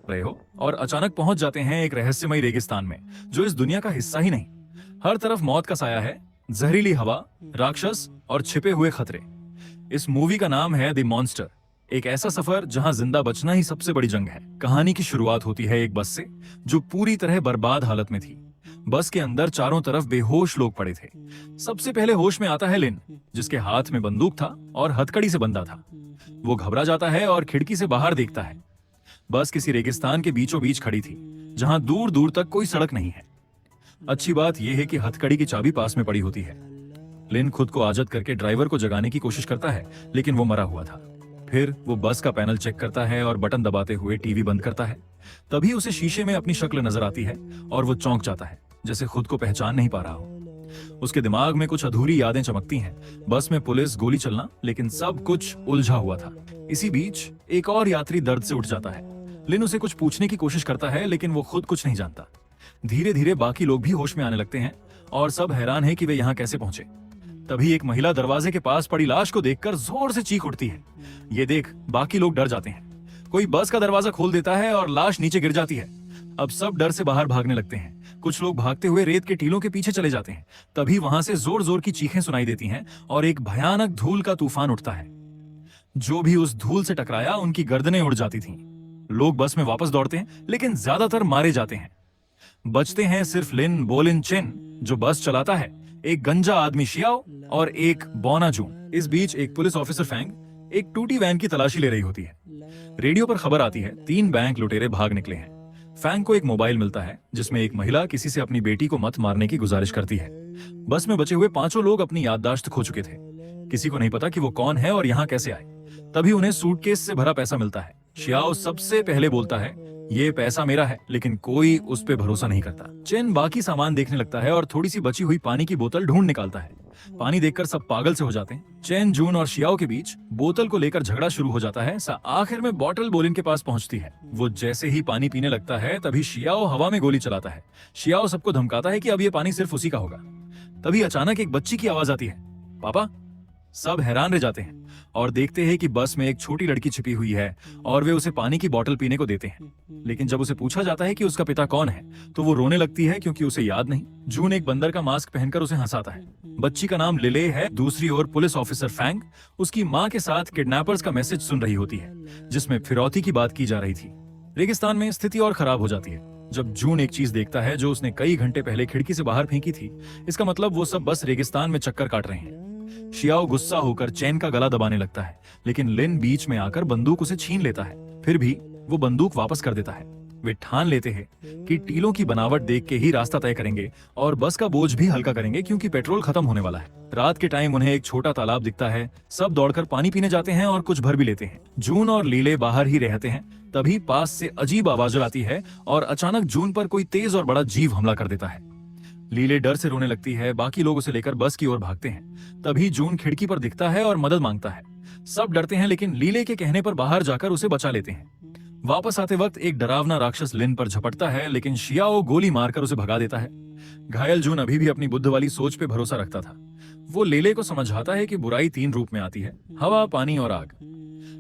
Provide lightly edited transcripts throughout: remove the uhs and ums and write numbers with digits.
रहे हो और अचानक पहुंच जाते हैं एक रहस्यमयी रेगिस्तान में जो इस दुनिया का हिस्सा ही नहीं। हर तरफ मौत का साया है, जहरीली हवा, राक्षस और छिपे हुए खतरे। इस मूवी का नाम है द मॉन्स्टर, एक ऐसा सफर जहां जिंदा बचना ही सबसे बड़ी जंग है। कहानी की शुरुआत होती है एक बस से जो पूरी तरह बर्बाद हालत में थी। बस के अंदर चारों तरफ बेहोश लोग पड़े थे। सबसे पहले होश में आता है लिन, जिसके हाथ में बंदूक था और हथकड़ी से बंधा था। वो घबरा जाता है और खिड़की से बाहर देखता है। बस किसी रेगिस्तान के बीचों बीच खड़ी थी जहां दूर दूर तक कोई सड़क नहीं है। अच्छी बात यह है कि हथकड़ी की चाबी पास में पड़ी होती है। लिन खुद को आजत करके ड्राइवर को जगाने की कोशिश करता है, लेकिन वो मरा हुआ था। फिर वो बस का पैनल चेक करता है और बटन दबाते हुए टीवी बंद करता है। तभी उसे शीशे में अपनी शक्ल नजर आती है और वो चौंक जाता है, जैसे खुद को पहचान नहीं पा रहा हो। उसके दिमाग में कुछ अधूरी यादें चमकती हैं, बस में पुलिस, गोली चलना, लेकिन सब कुछ उलझा हुआ था। इसी बीच एक और यात्री दर्द से उठ जाता है। लिन उसे कुछ पूछने की कोशिश करता है, लेकिन वो खुद कुछ नहीं जानता। धीरे धीरे बाकी लोग भी होश में आने लगते हैं और सब हैरान है कि वे यहाँ कैसे पहुंचे। तभी एक महिला दरवाजे के पास पड़ी लाश को देखकर जोर से चीख उठती है। ये देख बाकी लोग डर जाते हैं। कोई बस का दरवाजा खोल देता है और लाश नीचे गिर जाती है। अब सब डर से बाहर भागने लगते हैं। कुछ लोग भागते हुए रेत के टीलों के पीछे चले जाते हैं। तभी वहां से जोर जोर की चीखें सुनाई देती हैं और एक भयानक धूल का तूफान उठता है। जो भी उस धूल से टकराया उनकी गर्दनें उड़ जाती थीं। लोग बस में वापस दौड़ते हैं, लेकिन ज्यादातर मारे जाते हैं। बचते हैं सिर्फ लिन बोलिन चेन जो बस चलाता है, एक गंजा आदमी शियाओ और एक बौना जून। इस बीच एक पुलिस ऑफिसर फैंग एक टूटी वैन की तलाशी ले रही होती है। रेडियो पर खबर आती है 3 बैंक लुटेरे भाग निकले हैं। फैंग को एक मोबाइल मिलता है जिसमें एक महिला किसी से अपनी बेटी को मत मारने की गुजारिश करती है। बस में बचे हुए 5 लोग अपनी याददाश्त खो चुके थे। किसी को नहीं पता कि वो कौन है और यहाँ कैसे आए। तभी उन्हें सूटकेस से भरा पैसा मिलता है। शियाओ सबसे पहले बोलता है, ये पैसा मेरा है, लेकिन कोई उस पे भरोसा नहीं करता। चेन बाकी सामान देखने लगता है और थोड़ी सी बची हुई पानी की बोतल ढूंढ निकालता है। पानी देखकर सब पागल से हो जाते हैं। चेन, जून और शियाओ के बीच बोतल को लेकर झगड़ा शुरू हो जाता है। आखिर में बॉटल बोलिन के पास पहुंचती है। वो जैसे ही पानी पीने लगता है तभी शियाओ हवा में गोली चलाता है। शियाओ सबको धमकाता है कि अब ये पानी सिर्फ उसी का होगा। तभी अचानक एक बच्ची की आवाज आती है, पापा। सब हैरान रह जाते हैं और देखते हैं कि बस में एक छोटी लड़की छिपी हुई है और वे उसे पानी की बोतल पीने को देते हैं। लेकिन जब उसे पूछा जाता है कि उसका पिता कौन है तो वो रोने लगती है क्योंकि उसे याद नहीं। जून एक बंदर का मास्क पहनकर उसे हंसाता है। बच्ची का नाम लिले है। दूसरी ओर पुलिस ऑफिसर फैंग उसकी माँ के साथ किडनैपर्स का मैसेज सुन रही होती है जिसमें फिरौती की बात की जा रही थी। रेगिस्तान में स्थिति और खराब हो जाती है जब जून एक चीज देखता है जो उसने कई घंटे पहले खिड़की से बाहर फेंकी थी। इसका मतलब वो सब बस रेगिस्तान में चक्कर काट रहे हैं। शियाओ गुस्सा होकर चैन का गला दबाने लगता है, लेकिन लिन बीच में आकर बंदूक उसे छीन लेता है। फिर भी वो बंदूक वापस कर देता है। वे ठान लेते हैं कि टीलों की बनावट देख के ही रास्ता तय करेंगे और बस का बोझ भी हल्का करेंगे क्योंकि पेट्रोल खत्म होने वाला है। रात के टाइम उन्हें एक छोटा तालाब दिखता है। सब दौड़कर पानी पीने जाते हैं और कुछ भर भी लेते हैं। जून और लीले बाहर ही रहते हैं। तभी पास से अजीब आवाज आती है और अचानक जून पर कोई तेज और बड़ा जीव हमला कर देता है। लीले डर से रोने लगती है। बाकी लोग उसे लेकर बस की ओर भागते हैं। तभी जून खिड़की पर दिखता है और मदद मांगता है। सब डरते हैं, लेकिन लीले के कहने पर बाहर जाकर उसे बचा लेते हैं। वापस आते वक्त एक डरावना राक्षस लिन पर झपटता है, लेकिन शियाओ गोली मारकर उसे भगा देता है। घायल जून अभी भी अपनी बुद्ध वाली सोच पे भरोसा रखता था। वो लीले को समझाता है कि बुराई 3 रूप में आती है, हवा, पानी और आग।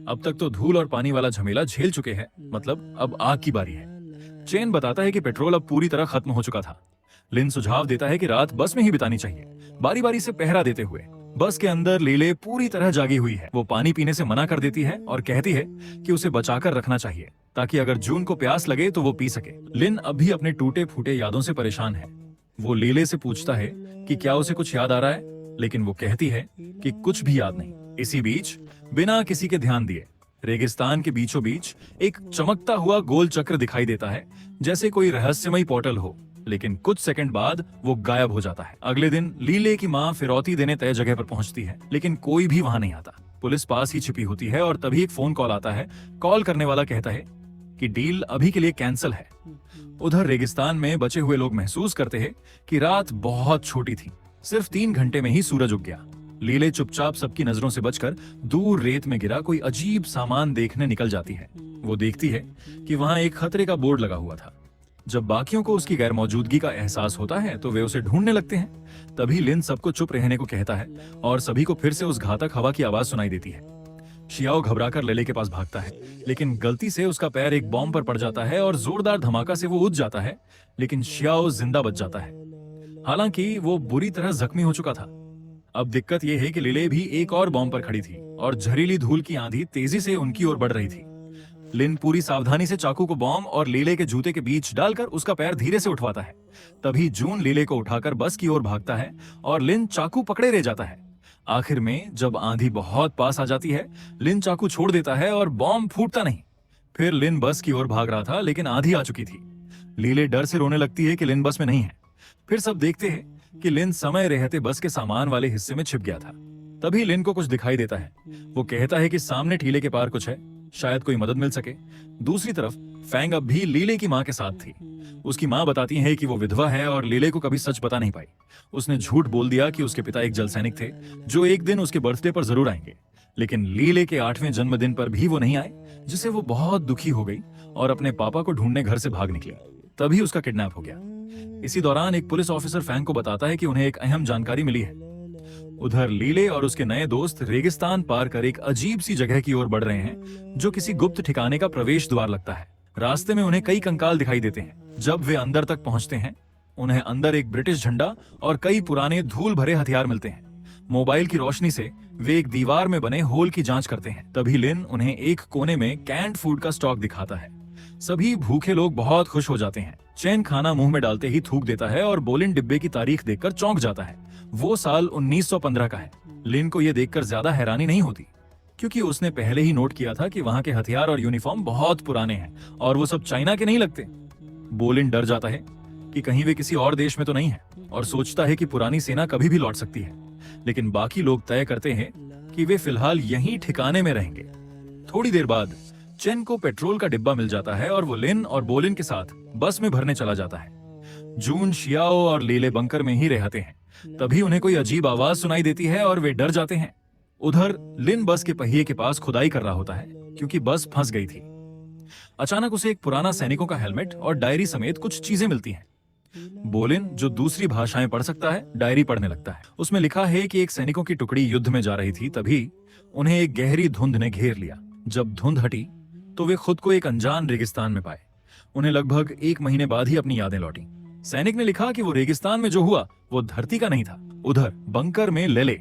अब तक तो धूल और पानी वाला झमेला झेल चुके हैं, मतलब अब आग की बारी है। चेन बताता है कि पेट्रोल अब पूरी तरह खत्म हो चुका था। लिन सुझाव देता है कि रात बस में ही बितानी चाहिए, बारी बारी से पहरा देते हुए। बस के अंदर लीले पूरी तरह जागी हुई है। वो पानी पीने से मना कर देती है और कहती है कि उसे बचाकर रखना चाहिए ताकि अगर जून को प्यास लगे तो वो पी सके। लिन अभी अपने टूटे फूटे यादों से परेशान है। वो लीले से पूछता है कि क्या उसे कुछ याद आ रहा है, लेकिन वो कहती है कि कुछ भी याद नहीं। इसी बीच बिना किसी के ध्यान दिए रेगिस्तान के बीचों बीच एक चमकता हुआ गोल चक्र दिखाई देता है, जैसे कोई रहस्यमयी पोर्टल हो। लेकिन कुछ सेकंड बाद वो गायब हो जाता है। अगले दिन लीले की माँ फिरौती देने तय जगह पर पहुंचती है, लेकिन कोई भी वहां नहीं आता। पुलिस पास ही छिपी होती है और तभी एक फोन कॉल आता है। कॉल करने वाला कहता है कि डील अभी के लिए कैंसिल है। उधर रेगिस्तान में बचे हुए लोग महसूस करते हैं कि रात बहुत छोटी थी। सिर्फ 3 घंटे में ही सूरज उग गया। लीले चुपचाप सबकी नजरों से बचकर दूर रेत में गिरा कोई अजीब सामान देखने निकल जाती है। वो देखती है कि वहां एक खतरे का बोर्ड लगा हुआ था। जब बाकियों को उसकी गैर मौजूदगी का एहसास होता है तो वे उसे ढूंढने लगते हैं। तभी लिन सबको चुप रहने को कहता है और सभी को फिर से उस घातक हवा की आवाज सुनाई देती है। शियाओ घबराकर लेले के पास भागता है, लेकिन गलती से उसका पैर एक बॉम्ब पर पड़ जाता है और जोरदार धमाका से वो उठ जाता है, लेकिन शियाओ जिंदा बच जाता है। हालांकि वो बुरी तरह जख्मी हो चुका था। अब दिक्कत यह है कि लिले भी एक और बॉम्ब पर खड़ी थी और जहरीली धूल की आंधी तेजी से उनकी ओर बढ़ रही थी। लिन पूरी सावधानी से चाकू को बॉम्ब और लीले के जूते के बीच डालकर उसका पैर धीरे से उठवाता है। तभी जून लीले को उठाकर बस की ओर भागता है और लिन चाकू पकड़े रह जाता है। आखिर में जब आंधी बहुत पास आ जाती है, लिन चाकू छोड़ देता है और बॉम्ब फूटता नहीं। फिर लिन बस की ओर भाग रहा था, लेकिन आंधी आ चुकी थी। लीले डर से रोने लगती है कि लिन बस में नहीं है। फिर सब देखते हैं कि लिन समय रहते बस के सामान वाले हिस्से में छिप गया था। तभी लिन को कुछ दिखाई देता है। वो कहता है कि सामने टीले के पार कुछ है, शायद कोई मदद मिल सके। दूसरी तरफ फैंग अब भी लीले की माँ के साथ थी। उसकी माँ बताती है कि वो विधवा है और लीले को कभी सच बता नहीं पाई। उसने झूठ बोल दिया कि उसके पिता एक जल सैनिक थे जो एक दिन उसके बर्थडे पर जरूर आएंगे, लेकिन लीले के 8वें जन्मदिन पर भी वो नहीं आए, जिससे वो बहुत दुखी हो गई और अपने पापा को ढूंढने घर से भाग निकली। तभी उसका किडनैप हो गया। इसी दौरान एक पुलिस ऑफिसर फैंग को बताता है कि उन्हें एक अहम जानकारी मिली है। उधर लीले और उसके नए दोस्त रेगिस्तान पार कर एक अजीब सी जगह की ओर बढ़ रहे हैं, जो किसी गुप्त ठिकाने का प्रवेश द्वार लगता है। रास्ते में उन्हें कई कंकाल दिखाई देते हैं। जब वे अंदर तक पहुंचते हैं, उन्हें अंदर एक ब्रिटिश झंडा और कई पुराने धूल भरे हथियार मिलते हैं। मोबाइल की रोशनी से वे एक दीवार में बने होल की जांच करते हैं। तभी लिन उन्हें एक कोने में कैंड फूड का स्टॉक दिखाता है। सभी भूखे लोग बहुत खुश हो जाते हैं। चैन खाना मुंह में डालते ही थूक देता है और बोलिन डिब्बे की तारीख देखकर चौंक जाता है। वो साल 1915 का है। लिन को यह देखकर ज्यादा हैरानी नहीं होती, क्योंकि उसने पहले ही नोट किया था कि वहां के हथियार और यूनिफॉर्म बहुत पुराने हैं और वो सब चाइना के नहीं लगते। बोलिन डर जाता है कि कहीं वे किसी और देश में तो नहीं है और सोचता है कि पुरानी सेना कभी भी लौट सकती है। लेकिन बाकी लोग तय करते हैं कि वे फिलहाल यहीं ठिकाने में रहेंगे। थोड़ी देर बाद चेन को पेट्रोल का डिब्बा मिल जाता है और वो लिन और बोलिन के साथ बस में भरने चला जाता है। जून, शियाओ और लीले बंकर में ही रहते हैं। तभी उन्हें कोई अजीब आवाज सुनाई देती है और वे डर जाते हैं। उधर लिन बस के पहिए के पास खुदाई कर रहा होता है, क्योंकि बस फंस गई थी। अचानक उसे एक पुराना सैनिकों का हेलमेट और डायरी समेत कुछ चीजें मिलती हैं। बोलिन, जो दूसरी भाषाएं पढ़ सकता है, डायरी पढ़ने लगता है। उसमें लिखा है कि एक सैनिकों की टुकड़ी युद्ध में जा रही थी, तभी उन्हें एक गहरी धुंध ने घेर लिया। जब धुंध हटी तो वे खुद को एक अनजान रेगिस्तान में पाए। उन्हें लगभग 1 महीने बाद ही अपनी यादें लौटी। सैनिक ने लिखा कि वो रेगिस्तान में जो हुआ वो धरती का नहीं था। उधर बंकर में लेले,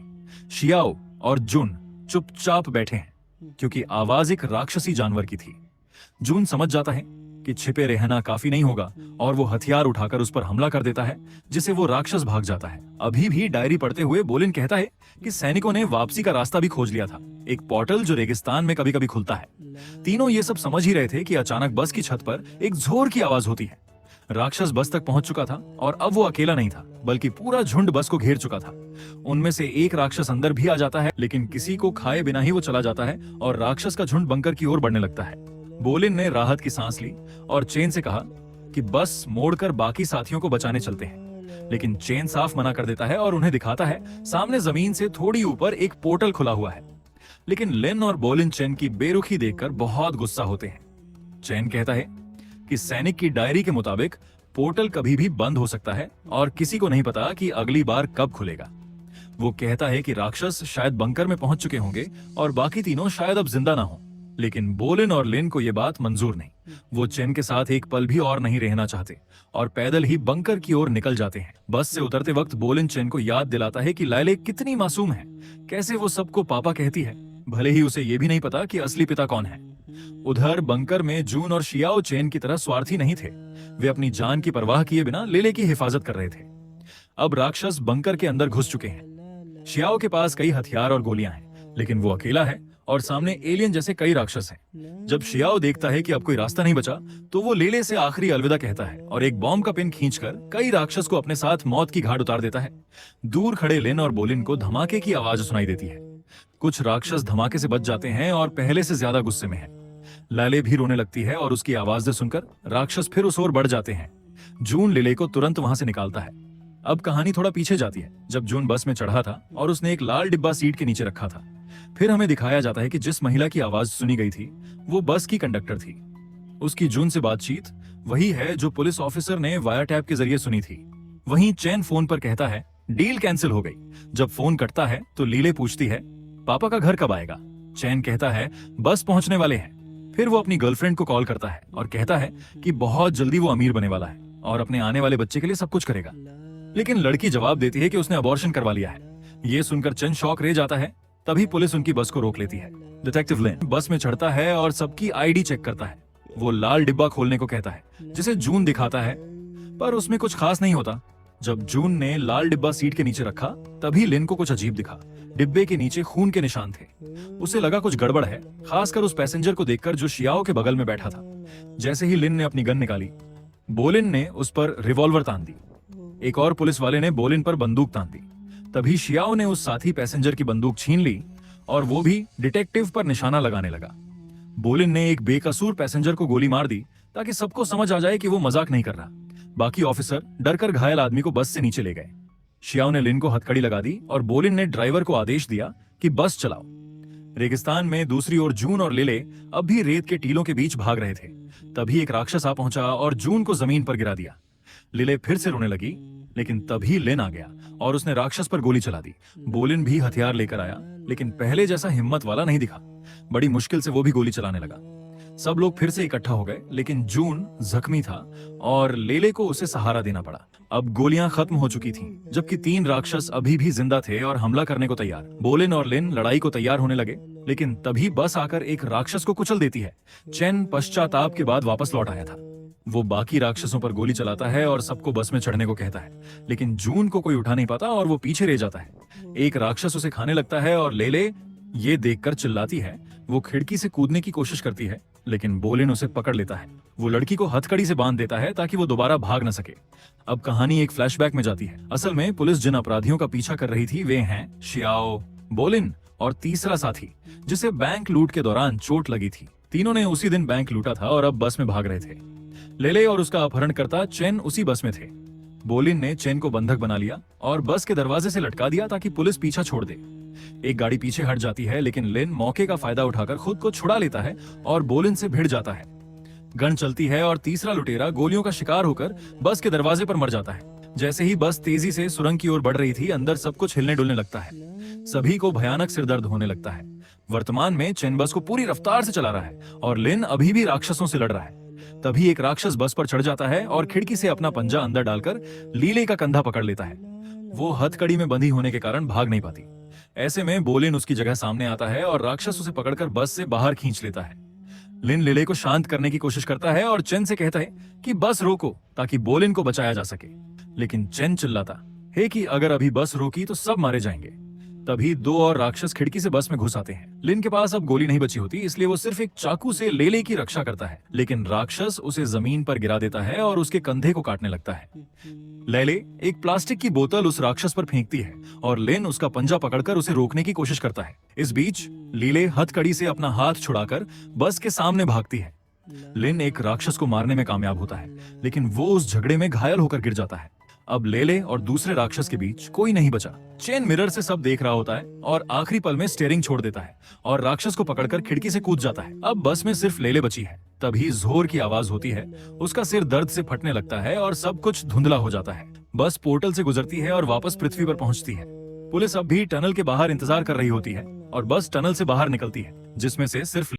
शियाओ और जुन चुपचाप बैठे हैं, क्योंकि आवाज एक राक्षसी जानवर की थी। जून समझ जाता है कि छिपे रहना काफी नहीं होगा और वो हथियार उठाकर उस पर हमला कर देता है, जिससे वो राक्षस भाग जाता है। अभी भी डायरी पढ़ते हुए बोलिन कहता है कि सैनिकों ने वापसी का रास्ता भी खोज लिया था, एक पोर्टल जो रेगिस्तान में कभी कभी खुलता है। तीनों ये सब समझ ही रहे थे कि अचानक बस की छत पर एक जोर की आवाज होती है। राक्षस बस तक पहुंच चुका था और अब वो अकेला नहीं था, बल्कि पूरा झुंड बस को घेर चुका था। उनमें से एक राक्षस अंदर भी आ जाता है, लेकिन किसी को खाए बिना ही वो चला जाता है और राक्षस का झुंड बंकर की ओर बढ़ने लगता है। बोलिन ने राहत की सांस ली और चेन से कहा कि बस मोड़कर बाकी साथियों को बचाने चलते हैं, लेकिन चेन साफ मना कर देता है और उन्हें दिखाता है सामने जमीन से थोड़ी ऊपर एक पोर्टल खुला हुआ है। लेकिन लिन और बोलिन चेन की बेरुखी देखकर बहुत गुस्सा होते हैं। चेन कहता है कि सैनिक की डायरी के मुताबिक पोर्टल कभी भी बंद हो सकता है और किसी को नहीं पता कि अगली बार कब खुलेगा। वो कहता है कि राक्षस शायद बंकर में पहुंच चुके होंगे और बाकी तीनों शायद अब जिंदा ना हो। लेकिन बोलिन और लिन को यह बात मंजूर नहीं। वो चेन के साथ एक पल भी और नहीं रहना चाहते और पैदल ही बंकर की ओर निकल जाते हैं। बस से उतरते वक्त बोलिन चेन को याद दिलाता है कि लाइले कितनी मासूम है, कैसे वो सबको पापा कहती है, भले ही उसे ये भी नहीं पता कि असली पिता कौन है। उधर बंकर में जून और शियाओ चेन की तरह स्वार्थी नहीं थे। वे अपनी जान की परवाह किए बिना लेले की हिफाजत कर रहे थे। अब राक्षस बंकर के अंदर घुस चुके हैं। शियाओ के पास कई हथियार और गोलियां हैं, लेकिन वो अकेला है और सामने एलियन जैसे कई राक्षस हैं। जब शियाओ देखता है कि अब कोई रास्ता नहीं बचा, तो वो लेले से आखिरी अलविदा कहता है और एक बॉम्ब का पिन खींचकर कई राक्षस को अपने साथ मौत की घाट उतार देता है। दूर खड़े लिन और बोलिन को धमाके की आवाज सुनाई देती है। कुछ राक्षस धमाके से बच जाते हैं और पहले से ज्यादा गुस्से में है। लाले भी रोने लगती है और उसकी आवाज सुनकर राक्षस फिर उस ओर बढ़ जाते हैं। जून लिले को तुरंत वहां से निकालता है। अब कहानी थोड़ा पीछे जाती है, जब जून बस में चढ़ा था और उसने एक लाल डिब्बा सीट के नीचे रखा था। फिर हमें दिखाया जाता है कि जिस महिला की आवाज सुनी गई थी वो बस की कंडक्टर थी। उसकी जून से बातचीत वही है जो पुलिस ऑफिसर ने वाया टैप के जरिए सुनी थी। वहीं चैन फोन पर कहता है डील कैंसिल हो गई। जब फोन कटता है तो लीले पूछती है पापा का घर कब आएगा। चैन कहता है बस पहुंचने वाले हैं। फिर वो अपनी गर्लफ्रेंड को कॉल करता है और कहता है कि बहुत जल्दी वो अमीर बने वाला है और अपने आने वाले बच्चे के लिए सब कुछ करेगा। लेकिन लड़की जवाब देती है कि उसने अबॉर्शन करवा लिया है। ये सुनकर चैन शॉक रह जाता है। तभी पुलिस उनकी बस को रोक लेती है। डिटेक्टिव लिन बस में चढ़ता है और सबकी आईडी चेक करता है। वो लाल डिब्बा खोलने को कहता है जिसे जून दिखाता है, पर उसमें कुछ खास नहीं होता। जब जून ने लाल डिब्बा सीट के नीचे रखा तभी लिन को कुछ अजीब दिखा। डिब्बे के नीचे खून के निशान थे। उसे लगा कुछ गड़बड़ है, खासकर उस पैसेंजर को देखकर जो शियाओ के बगल में बैठा था। जैसे ही लिन ने अपनी गन निकाली, बोलिन ने उस पर रिवॉल्वर तान दी। एक और पुलिस वाले ने बोलिन पर बंदूक तान दी। तभी शियाओ ने उस साथी पैसेंजर की बंदूक छीन ली और वो भी डिटेक्टिव पर निशाना लगाने लगा। बोलिन ने एक बेकसूर पैसेंजर को गोली मार दी ताकि सबको समझ आ जाए कि वो मजाक नहीं कर रहा। बाकी ऑफिसर डरकर घायल आदमी को बस से नीचे ले गए। शियाओ ने लिन को हथकड़ी लगा दी और बोलिन ने ड्राइवर को आदेश दिया कि बस चलाओ। रेगिस्तान में दूसरी ओर जून और लिले अब भी रेत के टीलों के बीच भाग रहे थे। तभी एक राक्षस आ पहुंचा और जून को जमीन पर गिरा दिया। लिले फिर से रोने लगी, लेकिन तभी लिन आ गया और उसने राक्षस पर गोली चला दी। बोलिन भी हथियार लेकर आया, लेकिन पहले जैसा हिम्मत वाला नहीं दिखा। बड़ी मुश्किल से वो भी गोली चलाने लगा। सब लोग फिर से इकट्ठा हो गए, लेकिन जून जख्मी था और लेले को उसे सहारा देना पड़ा। अब गोलियां खत्म हो चुकी थीं, जबकि 3 राक्षस अभी भी जिंदा थे और हमला करने को तैयार। बोलिन और लिन लड़ाई को तैयार होने लगे, लेकिन तभी बस आकर एक राक्षस को कुचल देती है। चैन पश्चाताप के बाद वापस लौट आया था। वो बाकी राक्षसों पर गोली चलाता है और सबको बस में चढ़ने को कहता है, लेकिन जून को कोई उठा नहीं पाता और वो पीछे रह जाता है। एक राक्षस उसे खाने लगता है और लेले ये देखकर चिल्लाती है। वो खिड़की से कूदने की कोशिश करती है, लेकिन बोलिन उसे पकड़ लेता है। वो लड़की को हथकड़ी से बांध देता है ताकि वो दोबारा भाग न सके। अब कहानी एक फ्लैशबैक में जाती है। असल में पुलिस जिन अपराधियों का पीछा कर रही थी वे हैं शियाओ, बोलिन और तीसरा साथी जिसे बैंक लूट के दौरान चोट लगी थी। तीनों ने उसी दिन बैंक लूटा था और अब बस में भाग रहे थे। लेले और उसका अपहरणकर्ता चेन उसी बस में थे। बोलिन ने चेन को बंधक बना लिया और बस के दरवाजे से लटका दिया ताकि पुलिस पीछा छोड़ दे। एक गाड़ी पीछे हट जाती है, लेकिन लिन मौके का फायदा उठाकर खुद को छुड़ा लेता है और बोलिन से भिड़ जाता है। गन चलती है और तीसरा लुटेरा गोलियों का शिकार होकर बस के दरवाजे पर मर जाता है। जैसे ही बस तेजी से सुरंग की ओर बढ़ रही थी, अंदर सब कुछ हिलने डुलने लगता है। सभी को भयानक सिरदर्द होने लगता है। वर्तमान में चेन बस को पूरी रफ्तार से चला रहा है और लिन अभी भी राक्षसों से लड़ रहा है। तभी एक राक्षस बस पर चढ़ जाता है और खिड़की से अपना पंजा अंदर डालकर लीले का कंधा पकड़ लेता है। वो हथकड़ी में बंधी होने के कारण भाग नहीं पाती। ऐसे में बोलिन उसकी जगह सामने आता है और राक्षस उसे पकड़कर बस से बाहर खींच लेता है। लिन लिले को शांत करने की कोशिश करता है और चेन से कहता है कि बस रोको ताकि बोलिन को बचाया जा सके, लेकिन चेन चिल्लाता है कि अगर अभी बस रोकी तो सब मारे जाएंगे। तभी 2 और राक्षस खिड़की से बस में घुस आते हैं। लिन के पास अब गोली नहीं बची होती, इसलिए वो सिर्फ एक चाकू से लेले की रक्षा करता है, लेकिन राक्षस उसे जमीन पर गिरा देता है और उसके कंधे को काटने लगता है। लेले एक प्लास्टिक की बोतल उस राक्षस पर फेंकती है और लिन उसका पंजा पकड़कर उसे रोकने की कोशिश करता है। इस बीच लीले हथकड़ी से अपना हाथ छुड़ाकर बस के सामने भागती है। लिन एक राक्षस को मारने में कामयाब होता है, लेकिन वो उस झगड़े में घायल होकर गिर जाता है। अब लेले और दूसरे राक्षस के बीच कोई नहीं बचा। चेन मिरर से सब देख रहा होता है और आखिरी पल में स्टीयरिंग छोड़ देता है और राक्षस को पकड़कर खिड़की से कूद जाता है। अब बस में सिर्फ लेले बची है। तभी जोर की आवाज होती है, उसका सिर दर्द से फटने लगता है और सब कुछ धुंधला हो जाता है। बस पोर्टल से गुजरती है और वापस पृथ्वी पर पहुंचती है। पुलिस अब भी टनल के बाहर इंतजार कर रही होती है और बस टनल से बाहर निकलती है, जिसमें से सिर्फ